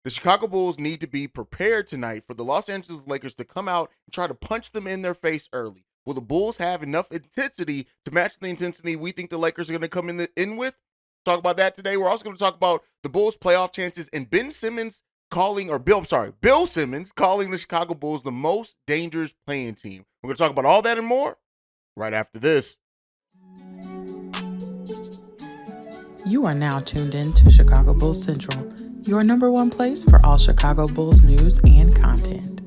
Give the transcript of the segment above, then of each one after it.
The Chicago Bulls need to be prepared tonight for the Los Angeles Lakers to come out and try to punch them in their face early. Will the Bulls have enough intensity to match the intensity we think the Lakers are going to come in with? Talk about that today. We're also going to talk about the Bulls' playoff chances and Bill Simmons calling the Chicago Bulls the most dangerous playing team. We're going to talk about all that and more right after this. You are now tuned in to Chicago Bulls Central, your number one place for all Chicago Bulls news and content.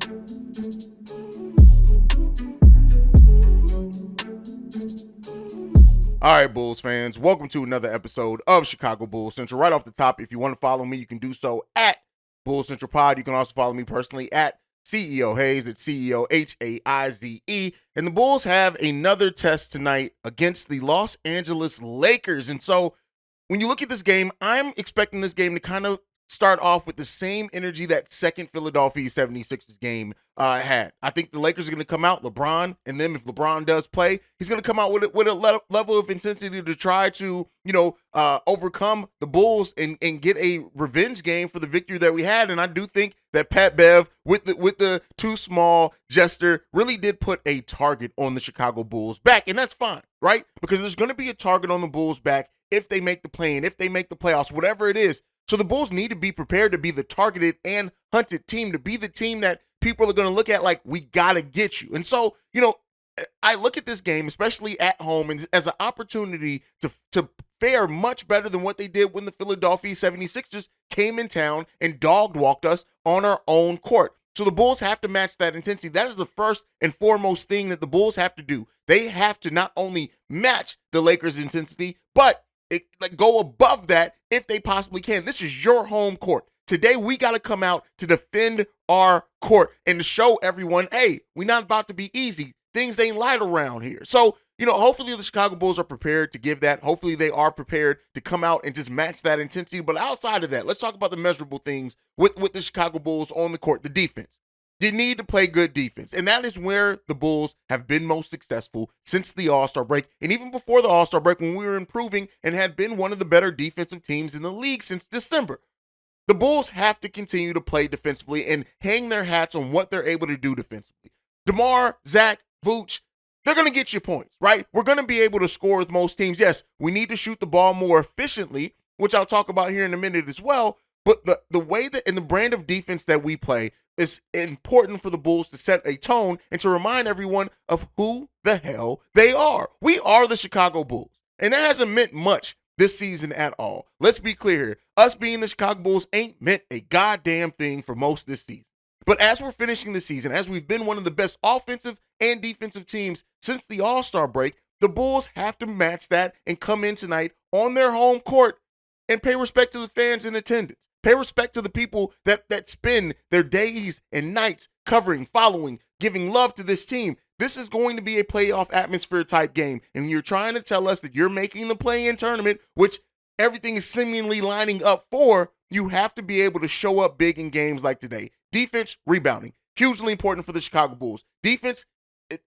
All right, Bulls fans, welcome to another episode of Chicago Bulls Central. Right off the top, if you want to follow me, you can do so at Bulls Central Pod. You can also follow me personally at CEO Haize, at CEO Haize. And the Bulls have another test tonight against the Los Angeles Lakers. And so when you look at this game, I'm expecting this game to kind of start off with the same energy that second Philadelphia 76ers game had. I think the Lakers are going to come out, LeBron, and then if LeBron does play, he's going to come out with a level of intensity to try to, overcome the Bulls and get a revenge game for the victory that we had. And I do think that Pat Bev, with the too small gesture, really did put a target on the Chicago Bulls back, and that's fine, right? Because there's going to be a target on the Bulls back if they make the play and if they make the playoffs, whatever it is. So the Bulls need to be prepared to be the targeted and hunted team, to be the team that people are going to look at like, we got to get you. And so, I look at this game, especially at home, and as an opportunity to fare much better than what they did when the Philadelphia 76ers came in town and dog-walked us on our own court. So the Bulls have to match that intensity. That is the first and foremost thing that the Bulls have to do. They have to not only match the Lakers' intensity, but go above that if they possibly can. This is your home court. Today, we got to come out to defend our court and to show everyone, hey, we're not about to be easy. Things ain't light around here. So, hopefully the Chicago Bulls are prepared to give that. Hopefully they are prepared to come out and just match that intensity. But outside of that, let's talk about the measurable things with the Chicago Bulls on the court, the defense. You need to play good defense. And that is where the Bulls have been most successful since the All-Star break. And even before the All-Star break, when we were improving and had been one of the better defensive teams in the league since December. The Bulls have to continue to play defensively and hang their hats on what they're able to do defensively. DeMar, Zach, Vooch, they're going to get you points, right? We're going to be able to score with most teams. Yes, we need to shoot the ball more efficiently, which I'll talk about here in a minute as well. But the way that and the brand of defense that we play is important for the Bulls to set a tone and to remind everyone of who the hell they are. We are the Chicago Bulls. And that hasn't meant much this season at all. Let's be clear here. Us being the Chicago Bulls ain't meant a goddamn thing for most this season. But as we're finishing the season, as we've been one of the best offensive and defensive teams since the All-Star break, the Bulls have to match that and come in tonight on their home court and pay respect to the fans in attendance. Pay respect to the people that spend their days and nights covering, following, giving love to this team. This is going to be a playoff atmosphere type game. And you're trying to tell us that you're making the play-in tournament, which everything is seemingly lining up for. You have to be able to show up big in games like today. Defense, rebounding, hugely important for the Chicago Bulls. Defense,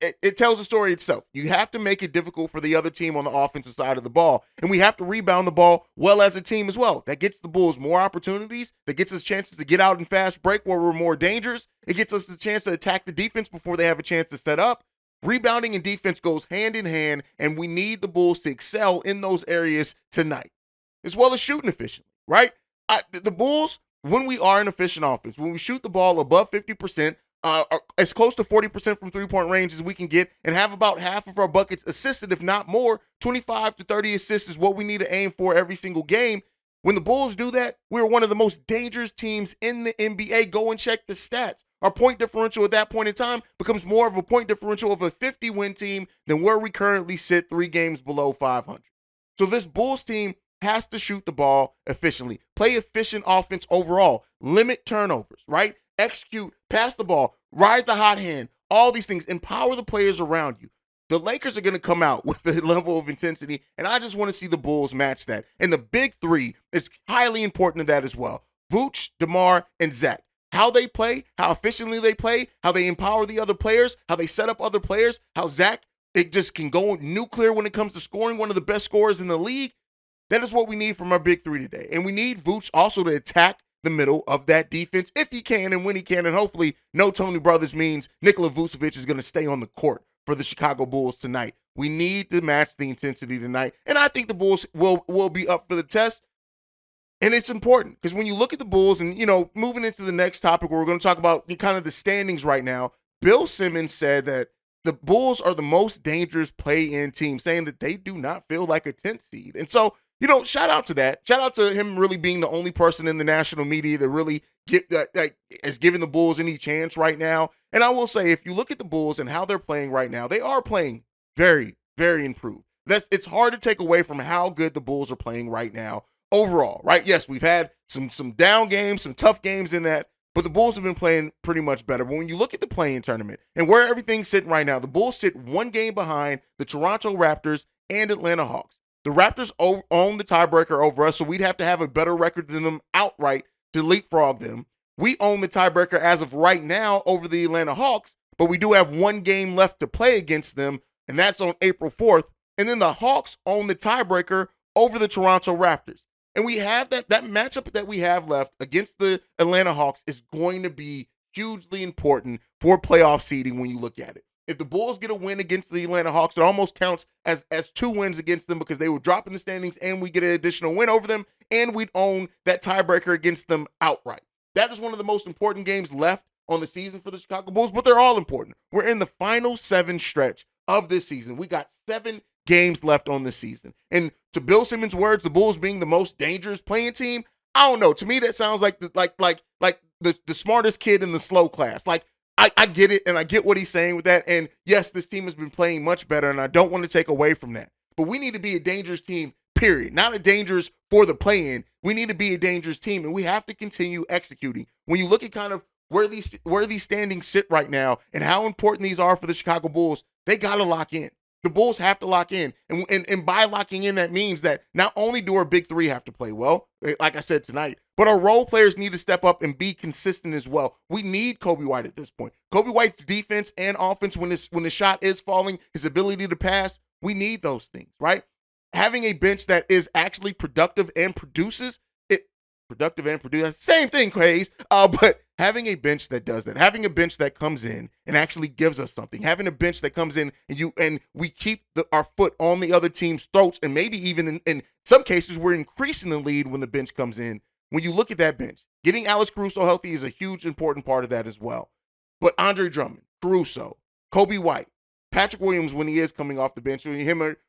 it tells the story itself. You have to make it difficult for the other team on the offensive side of the ball. And we have to rebound the ball well as a team as well. That gets the Bulls more opportunities. That gets us chances to get out in fast break where we're more dangerous. It gets us the chance to attack the defense before they have a chance to set up. Rebounding and defense goes hand in hand, and we need the Bulls to excel in those areas tonight, as well as shooting efficiently, right? The Bulls, when we are an efficient offense, when we shoot the ball above 50%, as close to 40% from three-point range as we can get, and have about half of our buckets assisted, if not more. 25 to 30 assists is what we need to aim for every single game. When the Bulls do that, we're one of the most dangerous teams in the NBA. Go and check the stats. Our point differential at that point in time becomes more of a point differential of a 50-win team than where we currently sit 3 games below 500. So this Bulls team has to shoot the ball efficiently, play efficient offense overall, limit turnovers, right? Execute, pass the ball, ride the hot hand, all these things, empower the players around you. The Lakers are going to come out with the level of intensity, and I just want to see the Bulls match that. And the big three is highly important to that as well. Vooch, DeMar, and Zach. How they play, how efficiently they play, how they empower the other players, how they set up other players, how Zach, it just can go nuclear when it comes to scoring, one of the best scorers in the league. That is what we need from our big three today. And we need Vooch also to attack the middle of that defense if he can and when he can. And hopefully no Tony Brothers means Nikola Vucevic is going to stay on the court for the Chicago Bulls tonight. We need to match the intensity tonight. And I think the Bulls will be up for the test. And it's important because when you look at the Bulls and, moving into the next topic where we're going to talk about kind of the standings right now, Bill Simmons said that the Bulls are the most dangerous play-in team, saying that they do not feel like a 10th seed. And so, shout out to that. Shout out to him really being the only person in the national media that really is giving the Bulls any chance right now. And I will say, if you look at the Bulls and how they're playing right now, they are playing very, very improved. It's hard to take away from how good the Bulls are playing right now overall, right? Yes, we've had some down games, some tough games in that, but the Bulls have been playing pretty much better. But when you look at the play-in tournament and where everything's sitting right now, the Bulls sit one game behind the Toronto Raptors and Atlanta Hawks. The Raptors own the tiebreaker over us, so we'd have to have a better record than them outright to leapfrog them. We own the tiebreaker as of right now over the Atlanta Hawks, but we do have one game left to play against them, and that's on April 4th. And then the Hawks own the tiebreaker over the Toronto Raptors. And we have that matchup that we have left against the Atlanta Hawks is going to be hugely important for playoff seeding when you look at it. If the Bulls get a win against the Atlanta Hawks, it almost counts as 2 wins against them because they would drop in the standings and we get an additional win over them and we'd own that tiebreaker against them outright. That is one of the most important games left on the season for the Chicago Bulls, but they're all important. We're in the final 7 stretch of this season. We got 7 games left on this season. And to Bill Simmons' words, the Bulls being the most dangerous playing team, I don't know. To me, that sounds like the smartest kid in the slow class. Like, I get it, and I get what he's saying with that. And yes, this team has been playing much better, and I don't want to take away from that. But we need to be a dangerous team, period. Not a dangerous for the play-in. We need to be a dangerous team, and we have to continue executing. When you look at kind of where these standings sit right now and how important these are for the Chicago Bulls, they got to lock in. The Bulls have to lock in. And by locking in, that means that not only do our big three have to play well, like I said tonight, but our role players need to step up and be consistent as well. We need Kobe White at this point. Kobe White's defense and offense, when the shot is falling, his ability to pass, we need those things, right? Having a bench that is actually productive and produces, same thing, Haize. But having a bench that does that, having a bench that comes in and actually gives us something, having a bench that comes in and we keep our foot on the other team's throats, and maybe even in some cases we're increasing the lead when the bench comes in. When you look at that bench, getting Alex Caruso healthy is a huge important part of that as well. But Andre Drummond, Caruso, Kobe White, Patrick Williams when he is coming off the bench,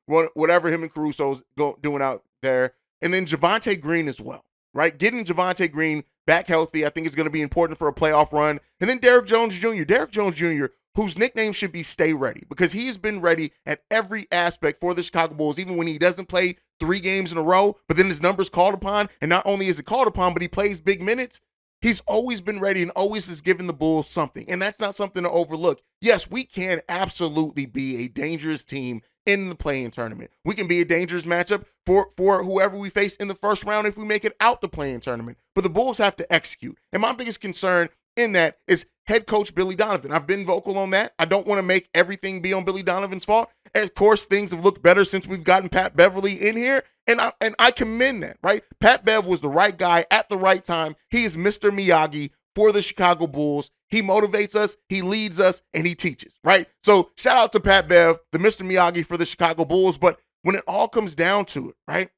whatever him and Caruso's doing out there, and then Javonte Green as well. Right? Getting Javonte Green back healthy, I think, is going to be important for a playoff run. And then Derrick Jones Jr., whose nickname should be Stay Ready, because he's been ready at every aspect for the Chicago Bulls, even when he doesn't play 3 games in a row, but then his number's called upon. And not only is it called upon, but he plays big minutes. He's always been ready and always has given the Bulls something. And that's not something to overlook. Yes, we can absolutely be a dangerous team in the play-in tournament. We can be a dangerous matchup for whoever we face in the first round if we make it out the play-in tournament. But the Bulls have to execute. And my biggest concern in that is head coach Billy Donovan. I've been vocal on that. I don't want to make everything be on Billy Donovan's fault. And of course, things have looked better since we've gotten Pat Beverly in here. And I commend that, right? Pat Bev was the right guy at the right time. He is Mr. Miyagi for the Chicago Bulls. He motivates us, he leads us, and he teaches, right? So shout out to Pat Bev, the Mr. Miyagi for the Chicago Bulls. But when it all comes down to it, right?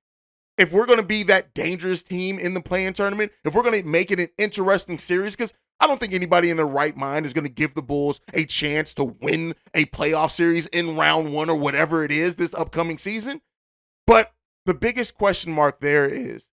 If we're going to be that dangerous team in the play-in tournament, if we're going to make it an interesting series, because I don't think anybody in their right mind is going to give the Bulls a chance to win a playoff series in round 1 or whatever it is this upcoming season. But the biggest question mark there is,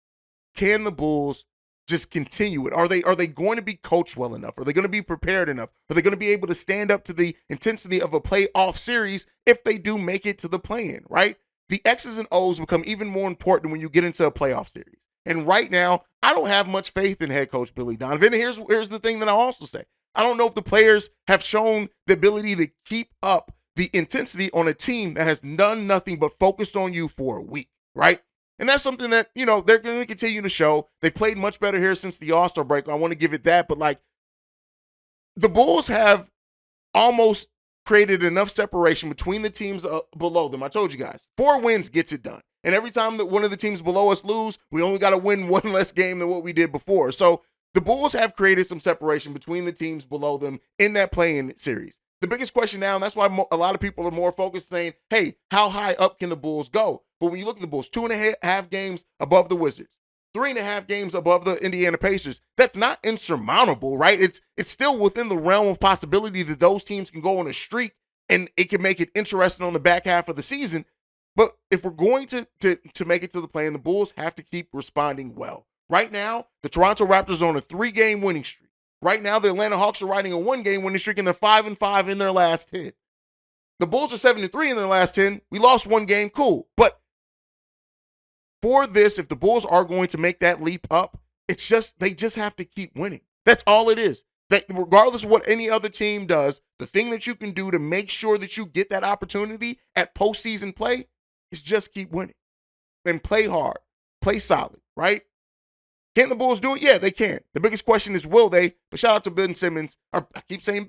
can the Bulls just continue it? Are they going to be coached well enough? Are they going to be prepared enough? Are they going to be able to stand up to the intensity of a playoff series if they do make it to the play-in, right? The X's and O's become even more important when you get into a playoff series. And right now, I don't have much faith in head coach Billy Donovan. And here's the thing that I also say. I don't know if the players have shown the ability to keep up the intensity on a team that has done nothing but focused on you for a week, right? And that's something that, they're going to continue to show. They played much better here since the All-Star break. I want to give it that. But, the Bulls have almost created enough separation between the teams below them. I told you guys, 4 wins gets it done. And every time that one of the teams below us lose, we only got to win one less game than what we did before. So the Bulls have created some separation between the teams below them in that play-in series. The biggest question now, and that's why a lot of people are more focused saying, hey, how high up can the Bulls go? But when you look at the Bulls, 2.5 games above the Wizards, 3.5 games above the Indiana Pacers, that's not insurmountable, right? It's still within the realm of possibility that those teams can go on a streak and it can make it interesting on the back half of the season. But if we're going to make it to the play-in, the Bulls have to keep responding well. Right now, the Toronto Raptors are on a 3-game winning streak. Right now, the Atlanta Hawks are riding a 1-game winning streak, and they're 5-5 in their last 10. The Bulls are 7-3 in their last 10. We lost 1 game, cool. But for this, if the Bulls are going to make that leap up, they just have to keep winning. That's all it is. That regardless of what any other team does, the thing that you can do to make sure that you get that opportunity at postseason play is just keep winning and play hard, play solid, right? Can the Bulls do it? Yeah, they can. The biggest question is, will they? But shout out to Ben Simmons, or I keep saying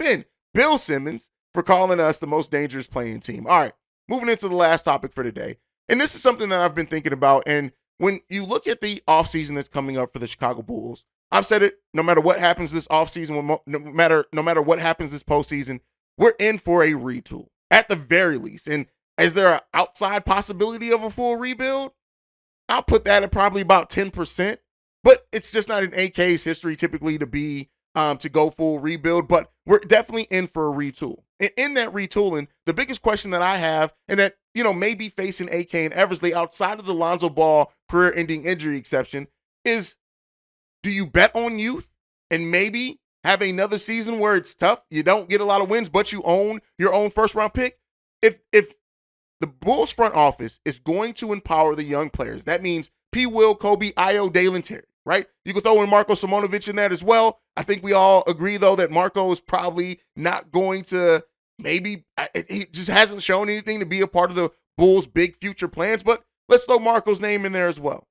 Bill Simmons, for calling us the most dangerous playing team. All right, moving into the last topic for today. And this is something that I've been thinking about. And when you look at the offseason that's coming up for the Chicago Bulls, I've said it, no matter what happens this offseason, no matter what happens this postseason, we're in for a retool, at the very least. And is there an outside possibility of a full rebuild? I'll put that at probably about 10%. But it's just not in AK's history typically to be to go full rebuild. But we're definitely in for a retool. And in that retooling, the biggest question that I have, and that may be facing AK and Eversley outside of the Lonzo Ball career-ending injury exception, is do you bet on youth and maybe have another season where it's tough? You don't get a lot of wins, but you own your own first-round pick. If the Bulls front office is going to empower the young players, that means P. Will, Kobe, Io, Dalen Terry, right? You can throw in Marko Simonovic in that as well. I think we all agree, though, that Marko is probably not going to he just hasn't shown anything to be a part of the Bulls' big future plans, but let's throw Marko's name in there as well.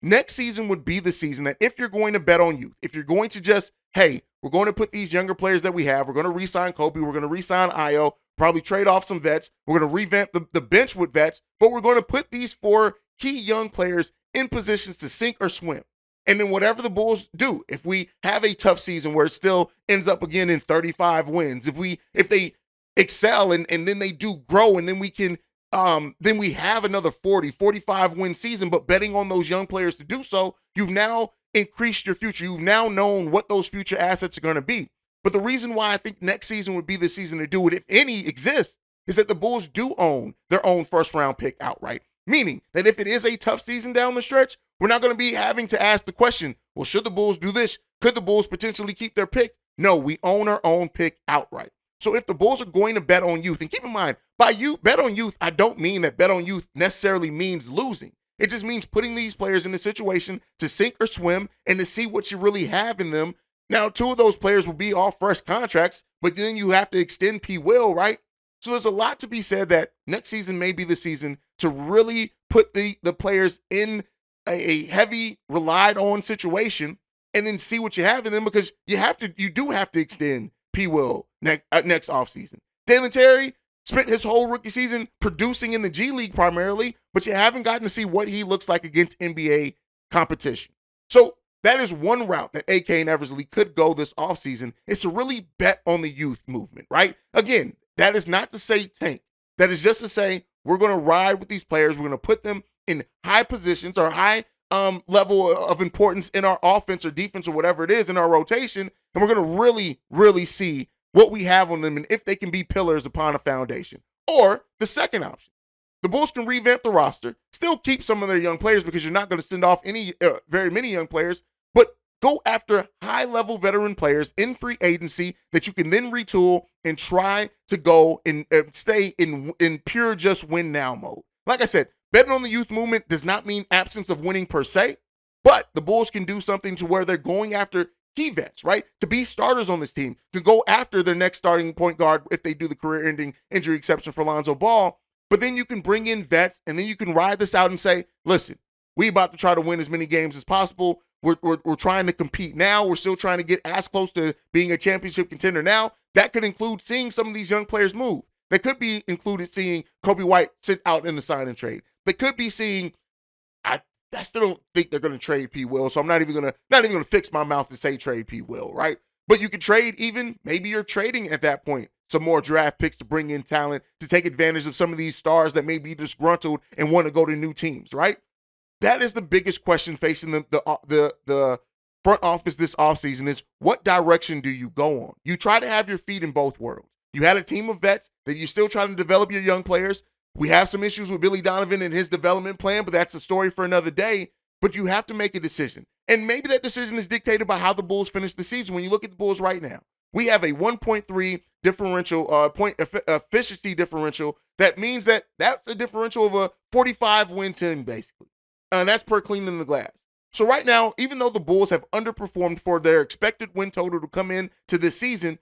Next season would be the season that if you're going to bet on youth, if you're going to just, hey, we're going to put these younger players that we have, we're going to re-sign Kobe, we're going to re-sign Io, probably trade off some vets, we're going to revamp the bench with vets, but we're going to put these 4 key young players in positions to sink or swim. And then whatever the Bulls do, if we have a tough season where it still ends up again in 35 wins, if they excel and then they do grow and then we can then we have another 45 win season, but betting on those young players to do so, you've now increased your future. You've now known what those future assets are going to be. But the reason why I think next season would be the season to do it, if any exists, is that the Bulls do own their own first round pick outright. Meaning that if it is a tough season down the stretch, we're not going to be having to ask the question, well, should the Bulls do this? Could the Bulls potentially keep their pick? No, we own our own pick outright. So if the Bulls are going to bet on youth, and keep in mind, by bet on youth, I don't mean that bet on youth necessarily means losing. It just means putting these players in a situation to sink or swim and to see what you really have in them. Now, 2 of those players will be all fresh contracts, but then you have to extend P. Will, right? So there's a lot to be said that next season may be the season to really put the players in a heavy relied on situation and then see what you have in them, because you do have to extend P. Will next offseason. Dalen Terry spent his whole rookie season producing in the G League primarily, but you haven't gotten to see what he looks like against NBA competition. So that is one route that AK and Eversley could go this offseason, is to really bet on the youth movement, right? Again, that is not to say tank. That is just to say we're going to ride with these players. We're going to put them in high positions or high level of importance in our offense or defense or whatever it is in our rotation, and we're going to really, really see what we have on them and if they can be pillars upon a foundation. Or the second option, the Bulls can revamp the roster, still keep some of their young players because you're not going to send off very many young players, but go after high-level veteran players in free agency that you can then retool and try to go and stay in pure just win now mode. Like I said, betting on the youth movement does not mean absence of winning per se, but the Bulls can do something to where they're going after key vets, right? To be starters on this team, to go after their next starting point guard if they do the career-ending injury exception for Lonzo Ball. But then you can bring in vets, and then you can ride this out and say, listen, we about to try to win as many games as possible. We're trying to compete now. We're still trying to get as close to being a championship contender now. That could include seeing some of these young players move. That could be included seeing Kobe White sit out in the sign and trade. They could be seeing I still don't think they're going to trade P. Will, so I'm not even gonna fix my mouth to say trade P. Will, right? But you could trade maybe you're trading at that point some more draft picks to bring in talent to take advantage of some of these stars that may be disgruntled and want to go to new teams, right? That is the biggest question facing the front office this offseason is what direction do you go on? You try to have your feet in both worlds. You had a team of vets that you're still trying to develop your young players. We have some issues with Billy Donovan and his development plan, but that's a story for another day. But you have to make a decision. And maybe that decision is dictated by how the Bulls finish the season. When you look at the Bulls right now, we have a 1.3 differential, point efficiency differential. That means that's a differential of a 45 win team, basically. And that's per cleaning the glass. So right now, even though the Bulls have underperformed for their expected win total to come in to this season,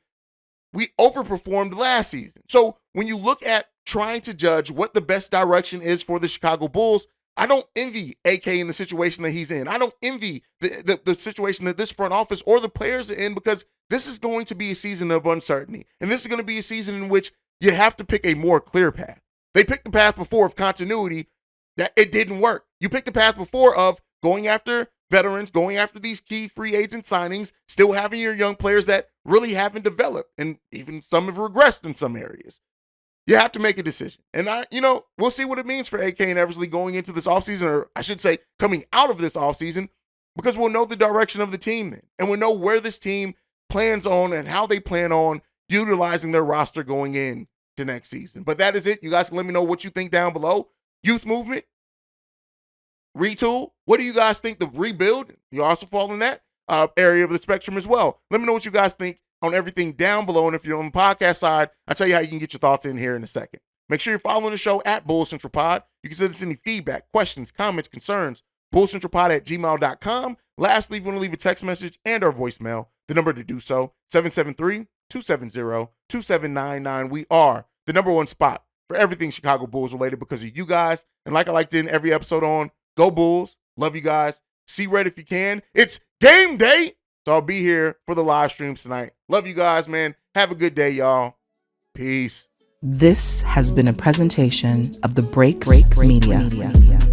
we overperformed last season. So when you look at trying to judge what the best direction is for the Chicago Bulls, I don't envy AK in the situation that he's in. I don't envy the situation that this front office or the players are in, because this is going to be a season of uncertainty. And this is going to be a season in which you have to pick a more clear path. They picked the path before of continuity. That it didn't work. You picked the path before of going after veterans, going after these key free agent signings, still having your young players that really haven't developed, and even some have regressed in some areas. You have to make a decision. And we'll see what it means for AK and Eversley going into this offseason, or I should say coming out of this offseason, because we'll know the direction of the team then. And we'll know where this team plans on and how they plan on utilizing their roster going in to next season. But that is it. You guys can let me know what you think down below. Youth movement, retool. What do you guys think? The rebuild, you also fall in that area of the spectrum as well. Let me know what you guys think on everything down below. And if you're on the podcast side, I'll tell you how you can get your thoughts in here in a second. Make sure you're following the show at Bulls Central Pod. You can send us any feedback, questions, comments, concerns, bullscentralpod@gmail.com. Lastly, if you want to leave a text message and our voicemail, the number to do so, 773-270-2799. We are the number one spot for everything Chicago Bulls related because of you guys. And like I like to end every episode on, go Bulls. Love you guys. See Red if you can. It's game day. So I'll be here for the live streams tonight. Love you guys, man. Have a good day, y'all. Peace. This has been a presentation of the Break Media.